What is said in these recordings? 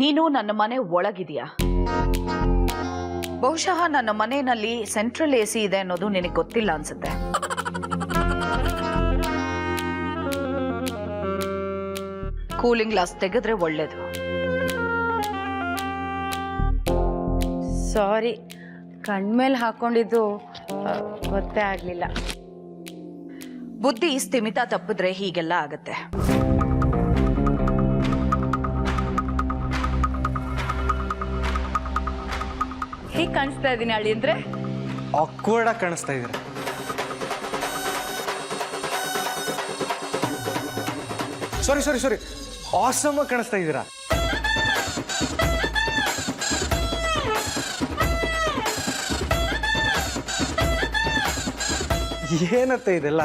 ನೀನು ನನ್ನ ಮನೆ ಒಳಗಿದೆಯಾ? ಬಹುಶಃ ನನ್ನ ಮನೆಯಲ್ಲಿ ಸೆಂಟ್ರಲ್ ಎಸಿ ಇದೆ ಅನ್ನೋದು ನಿನಗೆ ಗೊತ್ತಿಲ್ಲ ಅನ್ಸುತ್ತೆ. ಕೂಲಿಂಗ್ ಗ್ಲಾಸ್ ತೆಗೆದ್ರೆ ಒಳ್ಳೇದು. ಸಾರಿ, ಕಣ್ಮೇಲೆ ಹಾಕೊಂಡಿದ್ದು ಗೊತ್ತೇ ಆಗ್ಲಿಲ್ಲ. ಬುದ್ಧಿ ಸ್ಥಿಮಿತ ತಪ್ಪಿದ್ರೆ ಹೀಗೆಲ್ಲ ಆಗತ್ತೆ. ಹೇಗೆ ಕಾಣಿಸ್ತಾ ಇದ್ದೀನಿ ಅಳಿ ಅಂದ್ರೆ? ಆಕ್ವರ್ಡ್ ಆಗಿ ಕಾಣಿಸ್ತಾ ಇದ್ದೀರ. ಸಾರಿ ಆಸಮ್ ಆಗಿ ಕಾಣಿಸ್ತಾ ಇದ್ದೀರಾ. ಏನತ್ತೆ ಇದೆಲ್ಲ?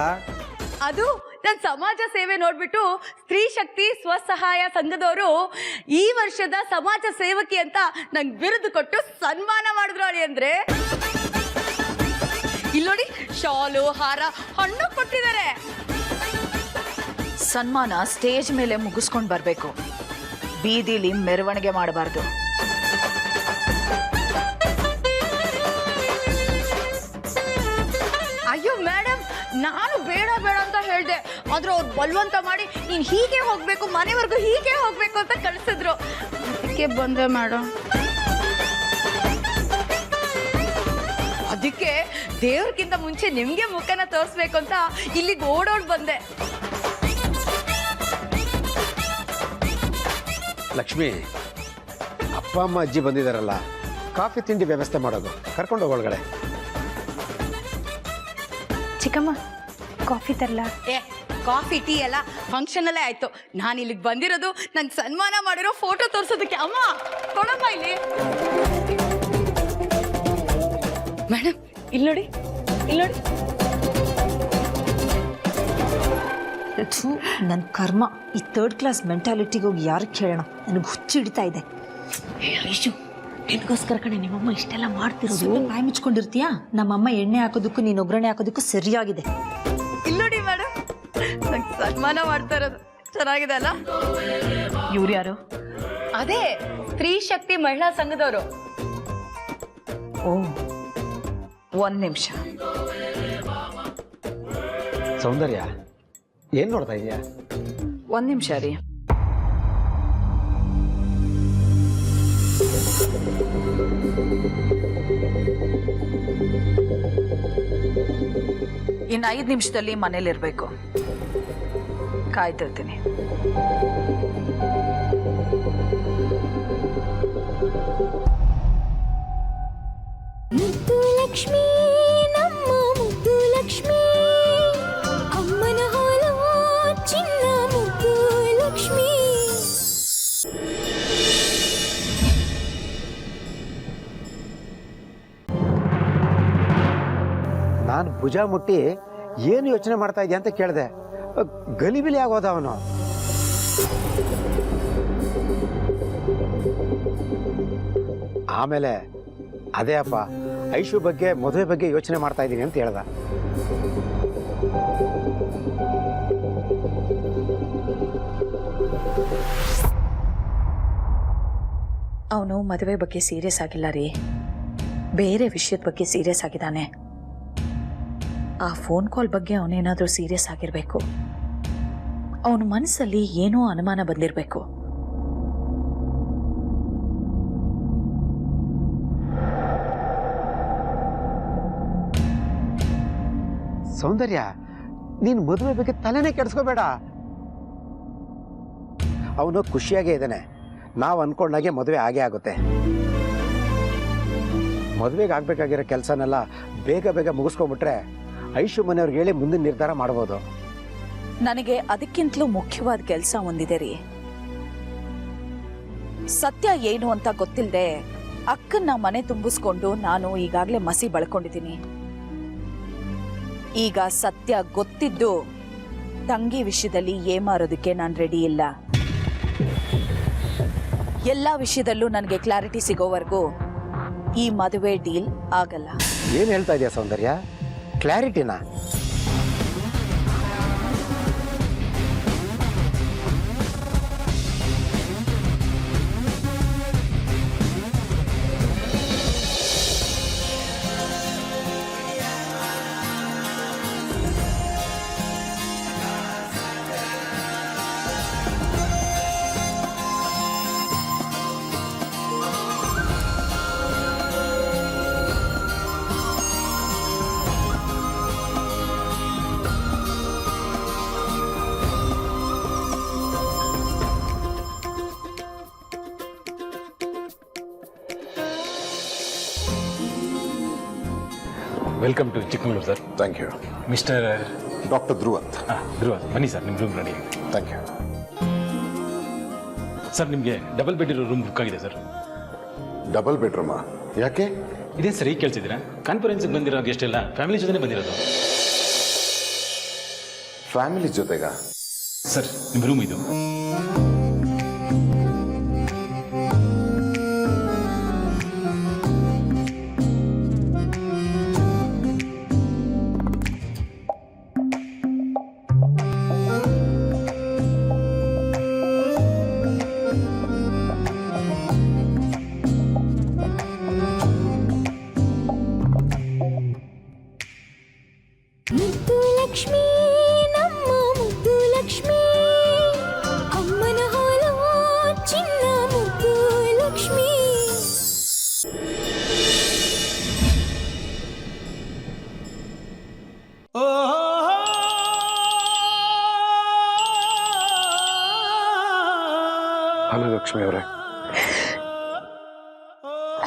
ಅದು ನನ್ನ ಸಮಾಜ ಸೇವೆ ನೋಡ್ಬಿಟ್ಟು ಸ್ತ್ರೀ ಶಕ್ತಿ ಸ್ವಸಹಾಯ ಸಂಘದವರು ಈ ವರ್ಷದ ಸಮಾಜ ಸೇವಕಿ ಅಂತ ನಂಗೆ ಬಿರುದು ಕೊಟ್ಟು ಸನ್ಮಾನ ಮಾಡಿದ್ರು ಅಳಿ ಅಂದ್ರೆ. ಇಲ್ಲೋಡಿ, ಶಾಲು, ಹಾರ, ಹಣ್ಣು ಕೊಟ್ಟಿದ್ದಾರೆ. ಸನ್ಮಾನ ಸ್ಟೇಜ್ ಮೇಲೆ ಮುಗಿಸ್ಕೊಂಡು ಬರಬೇಕು, ಬೀದಿಲಿ ಮೆರವಣಿಗೆ ಮಾಡಬಾರ್ದು. ಅಯ್ಯೋ ಮೇಡಮ್, ನಾನು ಬೇಡ ಬೇಡ ಅಂತ ಹೇಳ್ದೆ, ಆದ್ರೆ ಅವ್ರು ಬಲವಂತ ಮಾಡಿ ನೀನ್ ಹೀಗೆ ಹೋಗ್ಬೇಕು, ಮನೆವರೆಗೂ ಹೀಗೆ ಹೋಗ್ಬೇಕು ಅಂತ ಕಳಿಸಿದ್ರು. ಅದಕ್ಕೆ ಬಂದೆ ಮೇಡಮ್. ಅದಕ್ಕೆ ದೇವ್ರಿಗಿಂತ ಮುಂಚೆ ನಿಮ್ಗೆ ಮುಖನ ತೋರಿಸ್ಬೇಕು ಅಂತ ಇಲ್ಲಿಗೆ ಓಡೋಡ್ ಬಂದೆ. ಲಕ್ಷ್ಮಿ, ಅಪ್ಪ ಅಮ್ಮ ಅಜ್ಜಿ ಬಂದಿದ್ದಾರಲ್ಲ, ಕಾಫಿ ತಿಂಡಿ ವ್ಯವಸ್ಥೆ ಮಾಡೋದು, ಕರ್ಕೊಂಡು ಹೋಗಿ ಒಳಗಡೆ. ಚಿಕ್ಕಮ್ಮ, ಕಾಫಿ ತರಲಾ? ಕಾಫಿ ಟೀ ಎಲ್ಲ ಫಂಕ್ಷನ್ ಅಲ್ಲೇ ಆಯ್ತು. ನಾನು ಇಲ್ಲಿಗೆ ಬಂದಿರೋದು ನಂಗೆ ಸನ್ಮಾನ ಮಾಡಿರೋ ಫೋಟೋ ತೋರಿಸೋದಕ್ಕೆ. ಅಮ್ಮ ಕೊಡಮ್ಮ ಇಲ್ಲಿ. ಮೇಡಮ್ ಇಲ್ಲಿ ನೋಡಿ, ಇಲ್ಲಿ ನೋಡಿ. ನನ್ನ ಕರ್ಮ, ಈ 3rd ಕ್ಲಾಸ್ ಮೆಂಟಾಲಿಟಿಗೆ ಹೋಗಿ ಯಾರು ಕೇಳೋಣ, ನನಗೆ ಹುಚ್ಚಿಡ್ತಾ ಇದೆ. ಐಶು, ನಿನಗೋಸ್ಕರ ಕಣೆ ನಿಮ್ಮಮ್ಮ ಇಷ್ಟೆಲ್ಲ ಮಾಡ್ತಿರೋದು. ಬಾಯಿ ಮುಚ್ಕೊಂಡಿರ್ತೀಯಾ? ನಮ್ಮಮ್ಮ ಎಣ್ಣೆ ಹಾಕೋದಕ್ಕೂ ನೀನು ಒಗ್ಗರಣೆ ಹಾಕೋದಕ್ಕೂ ಸರಿಯಾಗಿದೆ. ಇಲ್ಲಿ ನೋಡಿ ಮೇಡಮ್, ನಂಗೆ ಸನ್ಮಾನ ಮಾಡ್ತಾ ಇರೋದು ಚೆನ್ನಾಗಿದೆ ಅಲ್ಲ? ಇವ್ರು ಯಾರು? ಅದೇ ಸ್ತ್ರೀ ಶಕ್ತಿ ಮಹಿಳಾ ಸಂಘದವರು. ಓ, 1 ನಿಮಿಷ. ಸೌಂದರ್ಯ, ಏನ್ ನೋಡ್ತಾ ಇದೀಯಾ? 1 ನಿಮಿಷ ರೀ. ಇನ್ನು 5 ನಿಮಿಷದಲ್ಲಿ ಮನೇಲಿರ್ಬೇಕು. ಕಾಯ್ತಿರ್ತೀನಿ. ಮುದ್ದು ಲಕ್ಷ್ಮೀ, ನಮ್ಮ ಮುದ್ದು ಲಕ್ಷ್ಮೀ, ಅಮ್ಮನ ಹಾಲು ಚಿನ್ನ ಮುದ್ದು ಲಕ್ಷ್ಮೀ. ನಾನು ಭುಜ ಮುಟ್ಟಿ ಏನು ಯೋಚನೆ ಮಾಡ್ತಾ ಇದೆಯಾ ಅಂತ ಕೇಳಿದೆ. ಗಲಿಬಿಲಿ ಆಗೋದ ಅವನು. ಆಮೇಲೆ ಅದೇ ಅಪ್ಪ, ಐಶು ಬಗ್ಗೆ, ಮದುವೆ ಬಗ್ಗೆ ಯೋಚನೆ ಮಾಡ್ತಾ ಇದ್ದೀನಿ ಅಂತ ಹೇಳ್ದ. ಅವನು ಮದುವೆ ಬಗ್ಗೆ ಸೀರಿಯಸ್ ಆಗಿಲ್ಲ ರೀ, ಬೇರೆ ವಿಷಯದ ಬಗ್ಗೆ ಸೀರಿಯಸ್ ಆಗಿದ್ದಾನೆ. ಆ ಫೋನ್ ಕಾಲ್ ಬಗ್ಗೆ ಅವನೇನಾದ್ರೂ ಸೀರಿಯಸ್ ಆಗಿರ್ಬೇಕು. ಅವನ ಮನಸ್ಸಲ್ಲಿ ಏನೋ ಅನುಮಾನ ಬಂದಿರಬೇಕು. ಸೌಂದರ್ಯ, ನೀನು ಮದುವೆ ಬಗ್ಗೆ ತಲೆನೇ ಕೆಡಿಸ್ಕೋಬೇಡ. ಅವನು ಖುಷಿಯಾಗೇ ಇದ್ದಾನೆ. ನಾವು ಅನ್ಕೊಂಡಾಗೆ ಮದುವೆ ಆಗೇ ಆಗುತ್ತೆ. ಮದುವೆಗೆ ಆಗ್ಬೇಕಾಗಿರೋ ಕೆಲಸನೆಲ್ಲ ಬೇಗ ಬೇಗ ಮುಗಿಸ್ಕೊಂಡ್ಬಿಟ್ರೆ ಐಶು ಮನೆಯವ್ರಿಗೆ ಹೇಳಿ ಮುಂದಿನ ನಿರ್ಧಾರ ಮಾಡ್ಬೋದು. ನನಗೆ ಅದಕ್ಕಿಂತಲೂ ಮುಖ್ಯವಾದ ಕೆಲಸ ಒಂದಿದೆ ರೀ. ಸತ್ಯ ಏನು ಅಂತ ಗೊತ್ತಿಲ್ಲದೆ ಅಕ್ಕನ್ನ ಮನೆ ತುಂಬಿಸ್ಕೊಂಡು ನಾನು ಈಗಾಗಲೇ ಮಸಿ ಬಳ್ಕೊಂಡಿದ್ದೀನಿ. ಈಗ ಸತ್ಯ ಗೊತ್ತಿದ್ದು ತಂಗಿ ವಿಷಯದಲ್ಲಿ ಏಮಾರೋದಕ್ಕೆ ನಾನು ರೆಡಿ ಇಲ್ಲ. ಎಲ್ಲ ವಿಷಯದಲ್ಲೂ ನನಗೆ ಕ್ಲಾರಿಟಿ ಸಿಗೋವರೆಗೂ ಈ ಮದುವೆ ಡೀಲ್ ಆಗಲ್ಲ. ಏನು ಹೇಳ್ತಾ ಇದೆಯಾ ಸೌಂದರ್ಯ? ಕ್ಲಾರಿಟಿನಾ? Welcome to Chikkamagaluru sir. Thank you. Mister doctor Dhruva ಅಂತ. ಧ್ರುವ, ಬನ್ನಿ ಸರ್, ನಿಮ್ಮ room ready. Thank you. Sir, ನಿಮಗೆ ಡಬಲ್ ಬೆಡ್ ಇರೋ ರೂಮ್ ಬುಕ್ ಆಗಿದೆ ಸರ್. ಡಬಲ್ ಬೆಡ್ರೂಮಾ? ಯಾಕೆ? ಇದೇ ಸರ್, ಈಗ ಕೇಳ್ತಿದ್ದೀರಾ? ಕಾನ್ಫರೆನ್ಸ್ಗೆ ಬಂದಿರೋ ಗೆಸ್ಟ್ ಎಲ್ಲ ಫ್ಯಾಮಿಲಿ ಜೊತೆ ಬಂದಿರೋದು. ಫ್ಯಾಮಿಲಿ ಜೊತೆಗಾ? ಸರ್, ನಿಮ್ಮ ರೂಮ್ ಇದು. ಮುದ್ದು ಲಕ್ಷ್ಮೀ ನಮ್ಮ ಮುದ್ದು ಲಕ್ಷ್ಮೀ ಅಮ್ಮನ ಹಾಲು ಚಿನ್ನ ಮುದ್ದು ಲಕ್ಷ್ಮೀ. ಹಲೋ ಲಕ್ಷ್ಮಿ ಅವರೇ.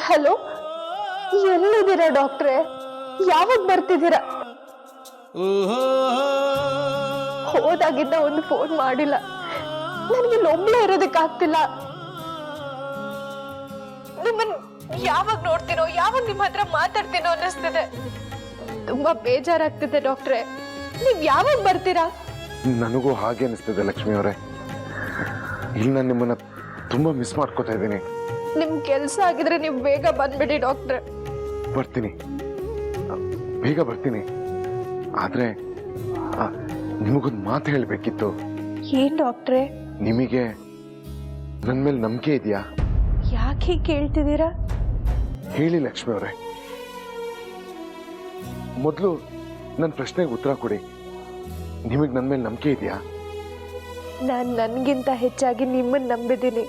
ಹಲೋ, ಎಲ್ಲಿದ್ದೀರಾ ಡಾಕ್ಟ್ರೆ? ಯಾವಾಗ ಬರ್ತಿದ್ದೀರಾ? ಹೋದಾಗಿದ್ದ ಒಂದು ಫೋನ್ ಮಾಡಿಲ್ಲ. ನನಗೆ ಒಬ್ಳೇ ಇರೋದಕ್ಕಾಗ್ತಿಲ್ಲ. ನಿಮ್ಮನ್ ಯಾವಾಗ ನೋಡ್ತೀನೋ, ಯಾವಾಗ ನಿಮ್ಮ ಹತ್ರ ಮಾತಾಡ್ತೀನೋ ಅನ್ನಿಸ್ತಿದೆ. ತುಂಬಾ ಬೇಜಾರಾಗ್ತಿದೆ ಡಾಕ್ಟ್ರೆ. ನೀವ್ ಯಾವಾಗ ಬರ್ತೀರಾ? ನನಗೂ ಹಾಗೆ ಅನಿಸ್ತಿದೆ ಲಕ್ಷ್ಮಿ ಅವರೇ. ಇಲ್ಲಿ ನಾನು ನಿಮ್ಮನ್ನ ತುಂಬಾ ಮಿಸ್ ಮಾಡ್ಕೋತಾ ಇದ್ದೀನಿ. ನಿಮ್ ಕೆಲ್ಸ ಆಗಿದ್ರೆ ನೀವು ಬೇಗ ಬಂದ್ಬಿಡಿ ಡಾಕ್ಟ್ರೆ. ಬರ್ತೀನಿ, ಬೇಗ ಬರ್ತೀನಿ. ಆದ್ರೆ ನಿಮಗೊಂದು ಮಾತು ಹೇಳಬೇಕಿತ್ತು. ಏನ್ ಡಾಕ್ಟ್ರೆ? ನಿಮಗೆ ನನ್ನ ಮೇಲೆ ನಂಬಿಕೆ ಇದೆಯಾ? ಯಾಕೆ ಹೀಗೆ ಕೇಳ್ತಿದ್ದೀರಾ? ಹೇಳಿ ಲಕ್ಷ್ಮಿ ಅವರೇ. ಮೊದಲು ನನ್ನ ಪ್ರಶ್ನೆಗೆ ಉತ್ತರ ಕೊಡಿ. ನಿಮಗೆ ನನ್ನ ಮೇಲೆ ನಂಬಿಕೆ ಇದೆಯಾ? ನಾನ್ ನನ್ಗಿಂತ ಹೆಚ್ಚಾಗಿ ನಿಮ್ಮನ್ನ ನಂಬಿದ್ದೀನಿ.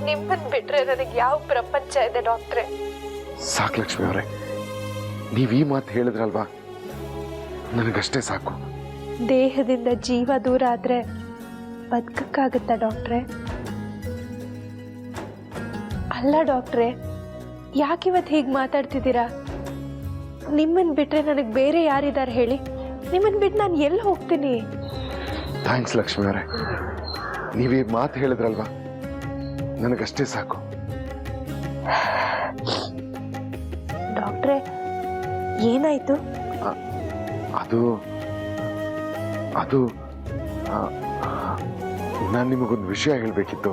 ನಿಮ್ಮನ್ ಬಿಟ್ರೆ ನನಗೆ ಯಾವ ಪ್ರಪಂಚ ಇದೆ ಡಾಕ್ಟ್ರೆ? ಸಾಕು ಲಕ್ಷ್ಮಿ ಅವರೇ, ನೀವು ಈ ಮಾತು ಹೇಳಿದ್ರಲ್ವಾ, ನನಗಷ್ಟೇ ಸಾಕು. ದೇಹದಿಂದ ಜೀವ ದೂರ ಆದ್ರೆ ಬದುಕಕ್ಕಾಗತ್ತಾ ಡಾಕ್ಟ್ರೆ? ಅಲ್ಲ ಡಾಕ್ಟ್ರೆ, ಯಾಕಿವತ್ತು ಹೀಗೆ ಮಾತಾಡ್ತಿದ್ದೀರಾ? ನಿಮ್ಮನ್ ಬಿಟ್ರೆ ನನಗೆ ಬೇರೆ ಯಾರಿದ್ದಾರೆ ಹೇಳಿ? ನಿಮ್ಮನ್ ಬಿಟ್ಟು ನಾನು ಎಲ್ಲಿ ಹೋಗ್ತೀನಿ? ಥ್ಯಾಂಕ್ಸ್ ಲಕ್ಷ್ಮಿ ಅವರೇ, ನೀವೀಗ ಮಾತು ಹೇಳಿದ್ರಲ್ವಾ, ನನಗಷ್ಟೇ ಸಾಕು. ಡಾಕ್ಟ್ರೆ, ಏನಾಯ್ತು? ಅದು ಅದು ನಾನು ನಿಮಗೊಂದು ವಿಷಯ ಹೇಳಬೇಕಿತ್ತು.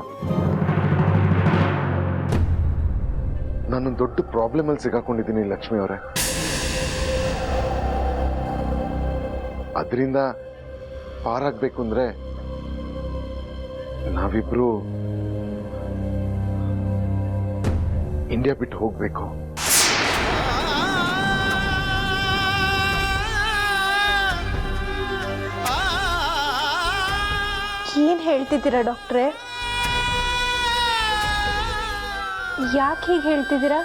ನಾನೊಂದು ದೊಡ್ಡ ಪ್ರಾಬ್ಲಮಲ್ಲಿ ಸಿಗಾಕೊಂಡಿದ್ದೀನಿ ಲಕ್ಷ್ಮಿ ಅವರೇ. ಅದರಿಂದ ಪಾರಾಗಬೇಕು ಅಂದ್ರೆ ನಾವಿಬ್ರು ಇಂಡಿಯಾ ಬಿಟ್ಟು ಹೋಗ್ಬೇಕು. ಏನ್ ಹೇಳ್ತಿದ್ದೀರಾ ಡಾಕ್ಟ್ರೆ? ಯಾಕೆ ಹೀಗೆ ಹೇಳ್ತಿದ್ದೀರಾ?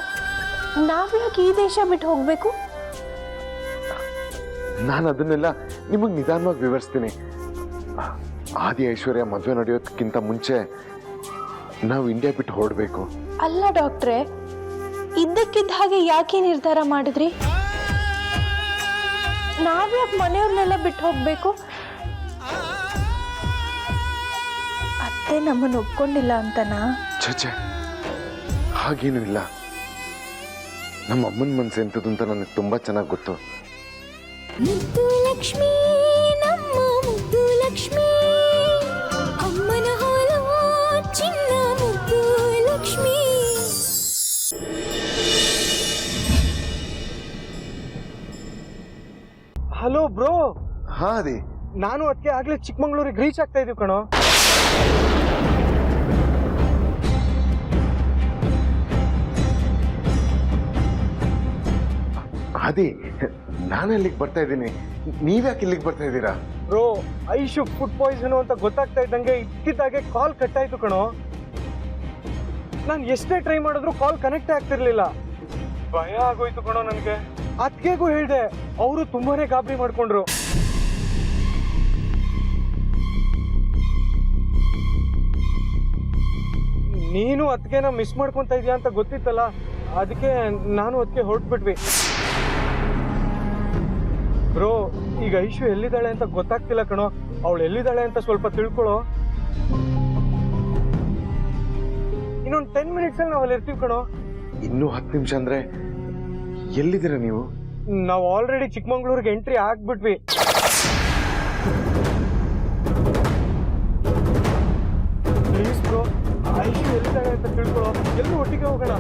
ನಾವ್ಯಾಕೆ ಈ ದೇಶ ಬಿಟ್ಟು ಹೋಗ್ಬೇಕು? ನಾನು ಅದನ್ನೆಲ್ಲ ನಿಮಗೆ ನಿಧಾನವಾಗಿ ವಿವರಿಸ್ತೀನಿ. ಆದಿ ಐಶ್ವರ್ಯ ಮದುವೆ ನಡೆಯೋದಕ್ಕಿಂತ ಮುಂಚೆ ನಾವು ಇಂಡಿಯಾ ಬಿಟ್ಟು ಹೊರಡಬೇಕು. ಅಲ್ಲ ಡಾಕ್ಟ್ರೆ, ಇದ್ದಕ್ಕಿದ್ದ ಹಾಗೆ ಯಾಕೆ ನಿರ್ಧಾರ ಮಾಡಿದ್ರಿ? ನಾವ್ಯಾಕೆ ಮನೆಯವ್ರನ್ನೆಲ್ಲ ಬಿಟ್ಟು ಹೋಗ್ಬೇಕು? ಅತ್ತೆ ನಮ್ಮನ್ನು ಒಪ್ಕೊಂಡಿಲ್ಲ ಅಂತನಾ? ಛೆ, ಹಾಗೇನೂ ಇಲ್ಲ. ನಮ್ಮ ಅಮ್ಮನ ಮನಸ್ಸು ಎಂಥದ್ದು ಅಂತ ನನಗೆ ತುಂಬಾ ಚೆನ್ನಾಗಿ ಗೊತ್ತು. ಮುದ್ದು ಲಕ್ಷ್ಮೀ ನಮ್ಮ ಮುದ್ದು ಲಕ್ಷ್ಮೀ ಅಮ್ಮನ ಹಾಲು ಚಿನ್ನ ಮುದ್ದು ಲಕ್ಷ್ಮೀ. Hello bro. ಹಾ ಅದೇ, ನಾನು ಅದಕ್ಕೆ ಆಗ್ಲೇ ಚಿಕ್ಕಮಂಗ್ಳೂರಿಗೆ ರೀಚ್ ಆಗ್ತಾ ಇದೀವಿ ಕಣೋ. ಅದೇ ನಾನು ಇಲ್ಲಿಗೆ ಬರ್ತಾ ಇದ್ದೀನಿ. ನೀವ್ಯಾಕೆ ಇಲ್ಲಿಗೆ ಬರ್ತಾ ಇದ್ದೀರಾ? ಬ್ರೋ, ಐಶು ಫುಡ್ ಪಾಯ್ಸನ್ ಅಂತ ಗೊತ್ತಾಗ್ತಾ ಇದ್ದಂಗೆ ಇದ್ದಿದ್ದಾಗೆ ಕಾಲ್ ಕಟ್ ಆಯ್ತು ಕಣೋ. ನಾನು ಎಷ್ಟೇ ಟ್ರೈ ಮಾಡಿದ್ರು ಕಾಲ್ ಕನೆಕ್ಟ್ ಆಗ್ತಿರ್ಲಿಲ್ಲ. ಭಯ ಆಗೋಯ್ತು ಕಣೋ ನನಗೆ. ಅದ್ಕೆಗೂ ಹೇಳ್ದೆ, ಅವರು ತುಂಬಾನೇ ಗಾಬರಿ ಮಾಡ್ಕೊಂಡ್ರು. ನೀನು ಅದಕ್ಕೆನ ಮಿಸ್ ಮಾಡ್ಕೊಂತ ಇದೀಯ ಅಂತ ಗೊತ್ತಿತ್ತಲ್ಲ, ಅದಕ್ಕೆ ನಾನು ಅದಕ್ಕೆ ಹೊರಟ್ಬಿಟ್ವಿ. ಬ್ರೋ, ಈಗ ಐಶು ಎಲ್ಲಿದ್ದಾಳೆ ಅಂತ ಗೊತ್ತಾಗ್ತಿಲ್ಲ ಕಣೋ. ಅವಳು ಎಲ್ಲಿದ್ದಾಳೆ ಅಂತ ಸ್ವಲ್ಪ ತಿಳ್ಕೊಳ್ಳೋ. ಇನ್ನೊಂದು 10 ಮಿನಿಟ್ಸ್ ಅಲ್ಲಿ ನಾವು ಅಲ್ಲಿ ಇರ್ತೀವಿ ಕಣೋ. ಇನ್ನೂ 10 ನಿಮಿಷ ಅಂದ್ರೆ ಎಲ್ಲಿದ್ದೀರಾ ನೀವು? ನಾವು ಆಲ್ರೆಡಿ ಚಿಕ್ಕಮಂಗ್ಳೂರಿಗೆ ಎಂಟ್ರಿ ಆಗ್ಬಿಟ್ವಿ. ಪ್ಲೀಸ್ ಬ್ರೋ, ಐಶು ಎಲ್ಲಿದ್ದಾಳೆ ಅಂತ ತಿಳ್ಕೊಳ್ಳೋ. ಎಲ್ಲರೂ ಒಟ್ಟಿಗೆ ಹೋಗೋಣ.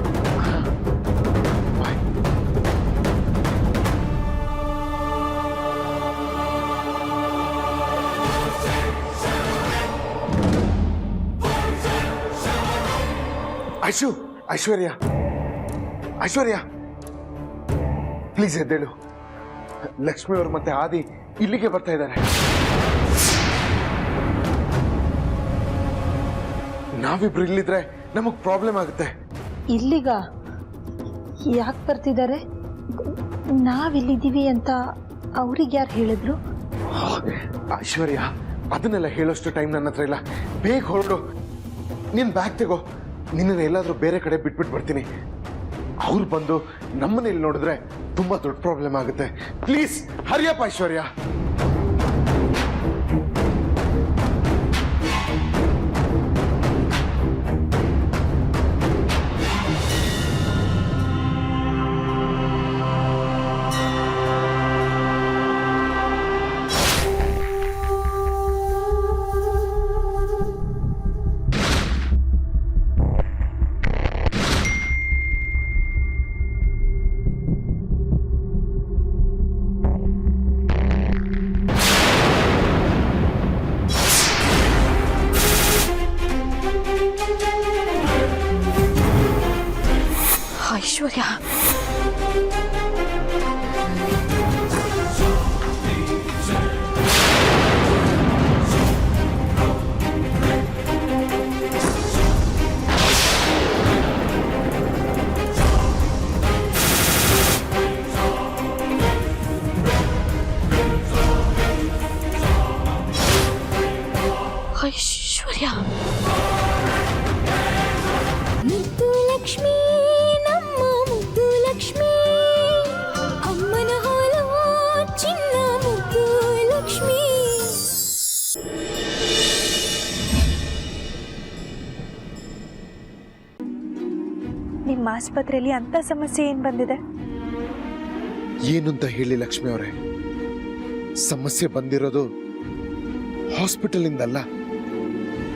ಐಶ್ವರ್ಯ, ಐಶ್ವರ್ಯ, ಪ್ಲೀಸ್ ಎದ್ದೇಳು. ಲಕ್ಷ್ಮಿ ಅವರು ಮತ್ತೆ ಆದಿ ಇಲ್ಲಿಗೆ ಬರ್ತಾ ಇದ್ದಾರೆ. ನಾವಿಬ್ರು ಇಲ್ಲಿದ್ರೆ ನಮಗ್ ಪ್ರಾಬ್ಲಮ್ ಆಗುತ್ತೆ. ಇಲ್ಲಿಗ ಯಾಕೆ ಬರ್ತಿದ್ದಾರೆ? ನಾವಿಲ್ಲಿದ್ದೀವಿ ಅಂತ ಅವ್ರಿಗೆ ಯಾರು ಹೇಳಿದ್ರು? ಐಶ್ವರ್ಯ, ಅದನ್ನೆಲ್ಲ ಹೇಳೋಷ್ಟು ಟೈಮ್ ನನ್ನ ಹತ್ರ ಇಲ್ಲ. ಬೇಗ ಹೊರಡು. ನಿನ್ ಬ್ಯಾಗ್ ತಗೋ. ನಿನ್ನ ಎಲ್ಲಾದ್ರೂ ಬೇರೆ ಕಡೆ ಬಿಟ್ಬಿಟ್ಟು ಬರ್ತೀನಿ. ಅವ್ರು ಬಂದು ನಮ್ಮನೇಲಿ ನೋಡಿದ್ರೆ ತುಂಬಾ ದೊಡ್ಡ ಪ್ರಾಬ್ಲಮ್ ಆಗುತ್ತೆ. ಪ್ಲೀಸ್ ಹರಿಯಪ್ಪ ಐಶ್ವರ್ಯ. ಐಶ್ವರ್ಯ, ಐಶ್ವರ್ಯ, ಮುದ್ದು ಲಕ್ಷ್ಮೀ, ನಮ್ಮ ಮುದ್ದು ಲಕ್ಷ್ಮೀ, ಅಮ್ಮನ ಹಾಲು ಚಿನ್ನ ಮುದ್ದು ಲಕ್ಷ್ಮೀ. ನಿಮ್ಮ ಆಸ್ಪತ್ರೆಯಲ್ಲಿ ಅಂತ ಸಮಸ್ಯೆ ಏನು ಬಂದಿದೆ? ಏನು ಅಂತ ಹೇಳಿ ಲಕ್ಷ್ಮಿ ಅವರೇ, ಸಮಸ್ಯೆ ಬಂದಿರೋದು ಹಾಸ್ಪಿಟಲ್ ಇಂದಲ್ಲ,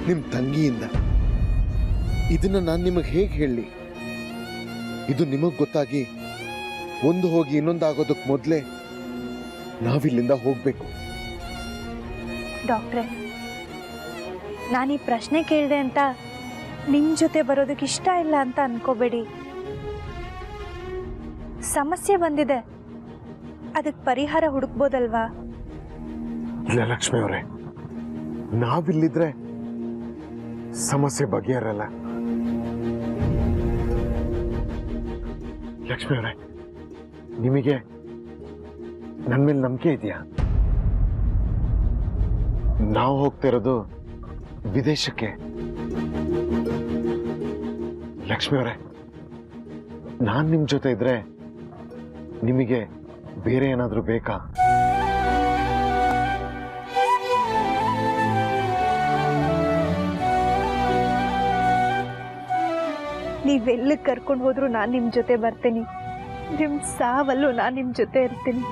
ನಿಮ್ ತಂಗಿಯಿಂದ. ಇದನ್ನ ನಾನು ನಿಮಗೆ ಹೇಗೆ ಹೇಳಿ? ಇದು ನಿಮಗ್ ಗೊತ್ತಾಗಿ ಒಂದು ಹೋಗಿ ಇನ್ನೊಂದಾಗೋದಕ್ಕೆ ಮೊದಲೇ ನಾವಿಲ್ಲಿಂದ ಹೋಗ್ಬೇಕು. ಡಾಕ್ಟ್ರೆ, ನಾನು ಈ ಪ್ರಶ್ನೆ ಕೇಳಿದೆ ಅಂತ ನಿಮ್ಮ ಜೊತೆ ಬರೋದಕ್ಕೆ ಇಷ್ಟ ಇಲ್ಲ ಅಂತ ಅನ್ಕೋಬೇಡಿ. ಸಮಸ್ಯೆ ಬಂದಿದೆ, ಅದಕ್ಕೆ ಪರಿಹಾರ ಹುಡುಕ್ಬೋದಲ್ವಾ? ಇಲ್ಲ ಲಕ್ಷ್ಮಿ ಅವರೇ, ನಾವಿಲ್ಲಿದ್ರೆ ಸಮಸ್ಯೆ ಬಗೆಹರಲ್ಲ. ಲಕ್ಷ್ಮಿ ಅವರೇ, ನಿಮಗೆ ನನ್ನ ಮೇಲೆ ನಂಬಿಕೆ ಇದೆಯಾ? ನಾವು ಹೋಗ್ತಿರೋದು ವಿದೇಶಕ್ಕೆ. ಲಕ್ಷ್ಮಿ ಅವರೇ, ನಾನು ನಿಮ್ಮ ಜೊತೆ ಇದ್ರೆ ನಿಮಗೆ ಬೇರೆ ಏನಾದರೂ ಬೇಕಾ? ನೀವೆಲ್ಲಿಗೆ ಕರ್ಕೊಂಡು ಹೋದ್ರು ನಾನು ನಿಮ್ಮ ಜೊತೆ ಬರ್ತೀನಿ. ನಿಮ್ಮ ಸಾವಲ್ಲೂ ನಾನು ನಿಮ್ಮ ಜೊತೆ ಇರ್ತೀನಿ.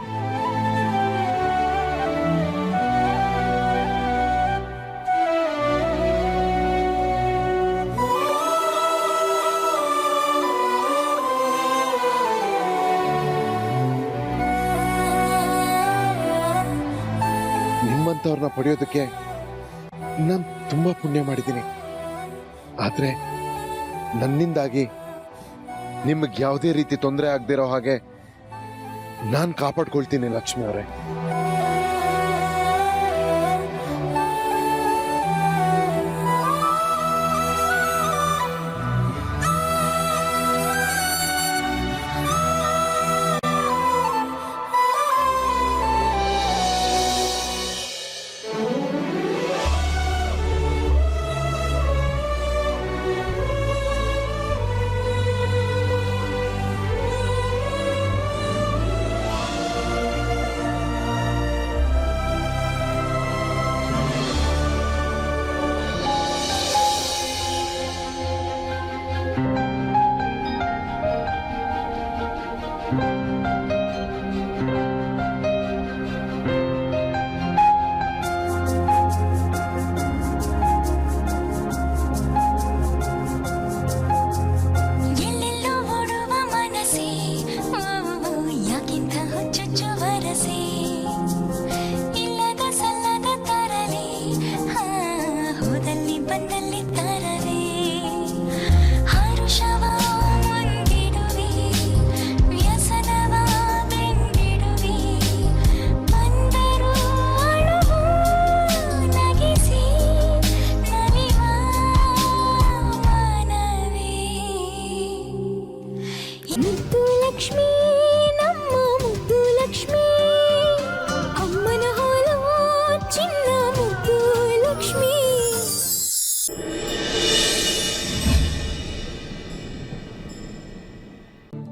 ನಿಮ್ಮಂಥವ್ರನ್ನ ಪಡೆಯೋದಕ್ಕೆ ನಾನು ತುಂಬಾ ಪುಣ್ಯ ಮಾಡಿದ್ದೀನಿ. ಆದ್ರೆ ನನ್ನಿಂದಾಗಿ ನಿಮಗೆ ಯಾವುದೇ ರೀತಿ ತೊಂದರೆ ಆಗದಿರೋ ಹಾಗೆ ನಾನು ಕಾಪಾಡ್ಕೊಳ್ತೀನಿ ಲಕ್ಷ್ಮಿ ಅವರೇ.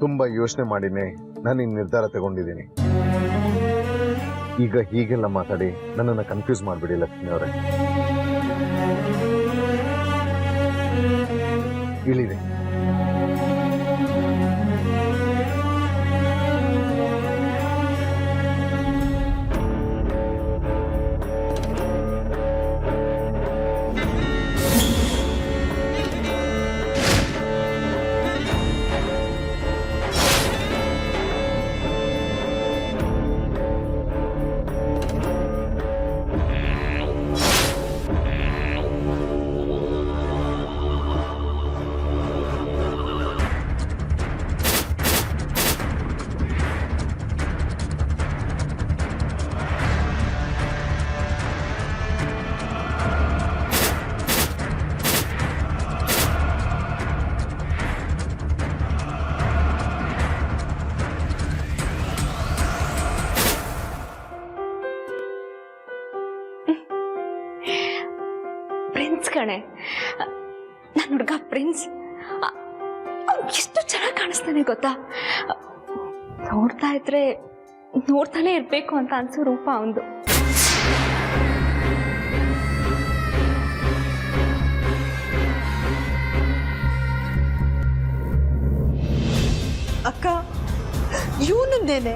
ತುಂಬ ಯೋಚನೆ ಮಾಡಿನೇ ನಾನು ಈ ನಿರ್ಧಾರ ತಗೊಂಡಿದ್ದೀನಿ. ಈಗ ಹೀಗೆಲ್ಲ ಮಾತಾಡಿ ನನ್ನನ್ನು ಕನ್ಫ್ಯೂಸ್ ಮಾಡಿಬಿಡಿ ಲಕ್ಷ್ಮಿ ಅವರೇ. ಇಳಿರಿ. ಪ್ರಿನ್ಸ್ ಕಣೆ, ನನ್ನ ಹುಡುಗ ಪ್ರಿನ್ಸ್. ಎಷ್ಟು ಚೆನ್ನಾಗಿ ಕಾಣಿಸ್ತಾನೆ ಗೊತ್ತಾ? ನೋಡ್ತಾ ಇದ್ರೆ ನೋಡ್ತಾನೆ ಇರ್ಬೇಕು ಅಂತ ಅನ್ಸೋ ರೂಪ ಅವನು. ಅಕ್ಕ, ಇವನನ್ನೇನೆ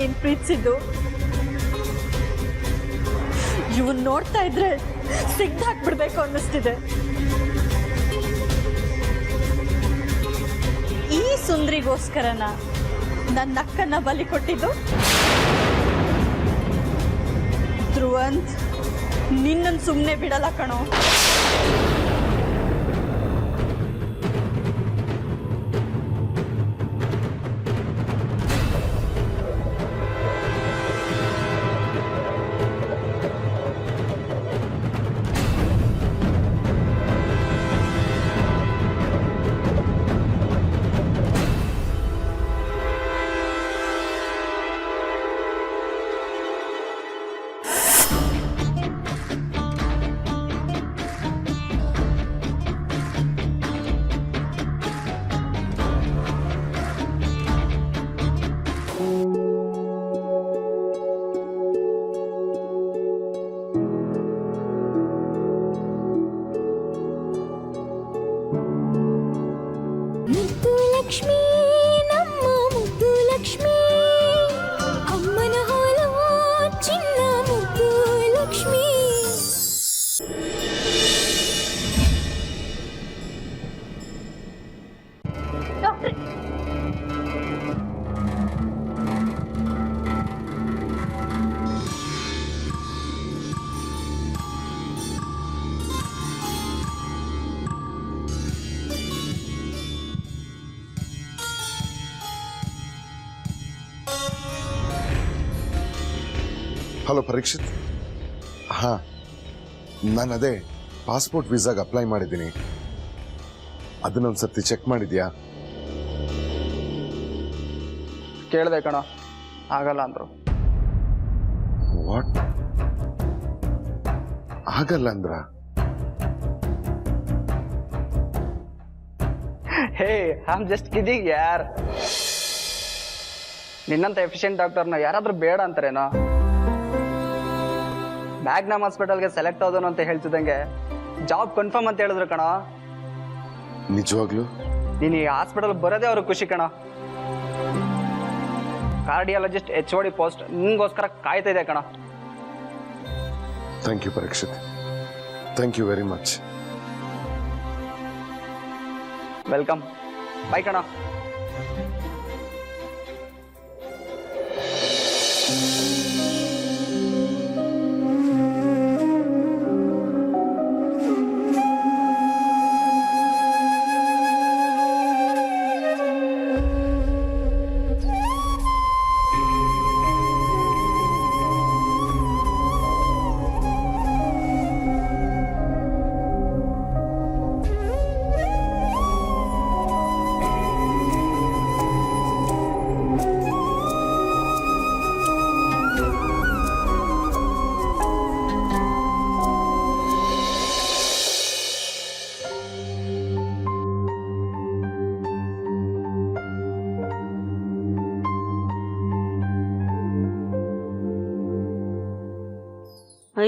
ನೀನು ಪ್ರೀತಿಸಿದ್ದು. ಇವನ್ ನೋಡ್ತಾ ಇದ್ರೆ ಸಿಗ್ದಾಕ್ಬಿಡ್ಬೇಕು ಅನ್ನಿಸ್ತಿದೆ. ಈ ಸುಂದ್ರಿಗೋಸ್ಕರನ ನನ್ನ ಅಕ್ಕನ್ನ ಬಲಿ ಕೊಟ್ಟಿದ್ದು? ಧ್ರುವಂತ್, ನಿನ್ನನ್ನು ಸುಮ್ಮನೆ ಬಿಡಲ್ಲ ಕಣೋ. ಮುದ್ದು ಲಕ್ಷ್ಮೀ ನಮ್ಮ ಮುದ್ದು ಲಕ್ಷ್ಮೀ, ಅಮ್ಮನ ಹಾಲು ಚಿನ್ನ ಮುದ್ದು ಲಕ್ಷ್ಮೀ. ಹಲೋ ಪರೀಕ್ಷಿತ್. ಹಾಂ, ನಾನು ಅದೇ ಪಾಸ್ಪೋರ್ಟ್ ವೀಸಾಗೆ ಅಪ್ಲೈ ಮಾಡಿದ್ದೀನಿ. ಅದನ್ನೊಂದು ಸರ್ತಿ ಚೆಕ್ ಮಾಡಿದ್ಯಾ? ಕೇಳಿದೆ ಕಣ, ಆಗಲ್ಲ ಅಂದರು. ವಾಟ್? ಆಗಲ್ಲ ಅಂದ್ರ? ಹೇ, ಐ ಆಮ್ ಜಸ್ಟ್ ಕಿಡಿಂಗ್ ಯಾರ್. ನಿನ್ನಂತ ಎಫಿಷಿಯಂಟ್ ಡಾಕ್ಟರ್ನ ಯಾರಾದ್ರೂ ಬೇಡ ಅಂತಾರೇನೋ? ಮ್ಯಾಗ್ನಮ್ ಹಾಸ್ಪಿಟಲ್ಗೆ ಸೆಲೆಕ್ಟ್ ಆದೋನು ಅಂತ ಹೇಳ್ತಿದ್ದಂಗೆ ಜಾಬ್ ಕನ್ಫರ್ಮ್ ಅಂತ ಹೇಳಿದ್ರು ಕಣ. ನಿಜವಾಗ್ಲು? ನೀನು ಈ ಹಾಸ್ಪಿಟಲ್ ಬರೋದೇ ಅವ್ರಿಗೆ ಖುಷಿ ಕಣ. ಕಾರ್ಡಿಯಾಲಜಿಸ್ಟ್ HOD ಪೋಸ್ಟ್ ನಿನ್ಗೋಸ್ಕರ ಕಾಯ್ತಾ ಇದೆ ಕಣ. Thank you Parikshit, thank you very much. Welcome. Bye ಕಣ.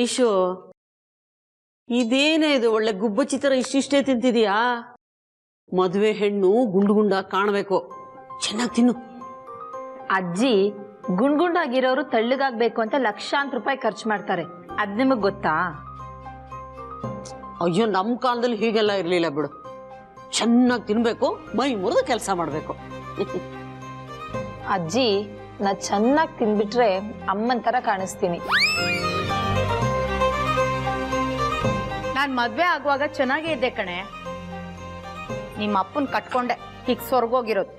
ಐಶು ಇದೇನೇ ಇದು ಒಳ್ಳೆ ಗುಬ್ಬಚ್ಚಿ ಥರ ಇಷ್ಟಿಷ್ಟೇ ತಿಂತಿದೀಯಾ? ಮದುವೆ ಹೆಣ್ಣು ಗುಂಡು ಗುಂಡಾಗಿ ಕಾಣಬೇಕು, ಚೆನ್ನಾಗಿ ತಿನ್ನು. ಅಜ್ಜಿ ಗುಂಡ್ಗುಂಡಾಗಿರೋರು ತಳ್ಳಗಾಗ್ಬೇಕು ಅಂತ ಲಕ್ಷಾಂತರ ರೂಪಾಯಿ ಖರ್ಚು ಮಾಡ್ತಾರೆ, ಅದ್ ನಿಮಗ್ ಗೊತ್ತಾ? ಅಯ್ಯೋ, ನಮ್ಮ ಕಾಲದಲ್ಲಿ ಹೀಗೆಲ್ಲ ಇರಲಿಲ್ಲ ಬಿಡು. ಚೆನ್ನಾಗಿ ತಿನ್ಬೇಕು, ಮೈ ಮುರಿದು ಕೆಲಸ ಮಾಡಬೇಕು. ಅಜ್ಜಿ ನಾ ಚೆನ್ನಾಗಿ ತಿನ್ಬಿಟ್ರೆ ಅಮ್ಮನ್ ತರ ಕಾಣಿಸ್ತೀನಿ. ನಾನು ಮದ್ವೆ ಆಗುವಾಗ ಚೆನ್ನಾಗೇ ಇದ್ದೆ ಕಣೆ. ನಿಮ್ಮ ಅಪ್ಪನ್ ಕಟ್ಕೊಂಡೆ ಈಗ ಸ್ವರ್ಗೋಗಿರೋದು.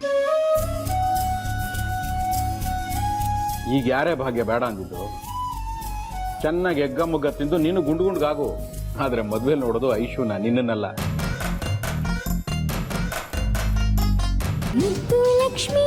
ಈಗ ಯಾರೇ ಭಾಗ್ಯ ಬೇಡ ಅಂದಿದ್ದು? ಚೆನ್ನಾಗಿ ಎಗ್ಗ ಮುಗ್ಗ ತಿಂದು ನೀನು ಗುಂಡು ಗುಂಡ್ಗಾಗು. ಆದ್ರೆ ಮದ್ವೆ ನೋಡೋದು ಐಶುನ, ನಿನ್ನನ್ನಲ್ಲ. ಮುದ್ದು ಲಕ್ಷ್ಮೀ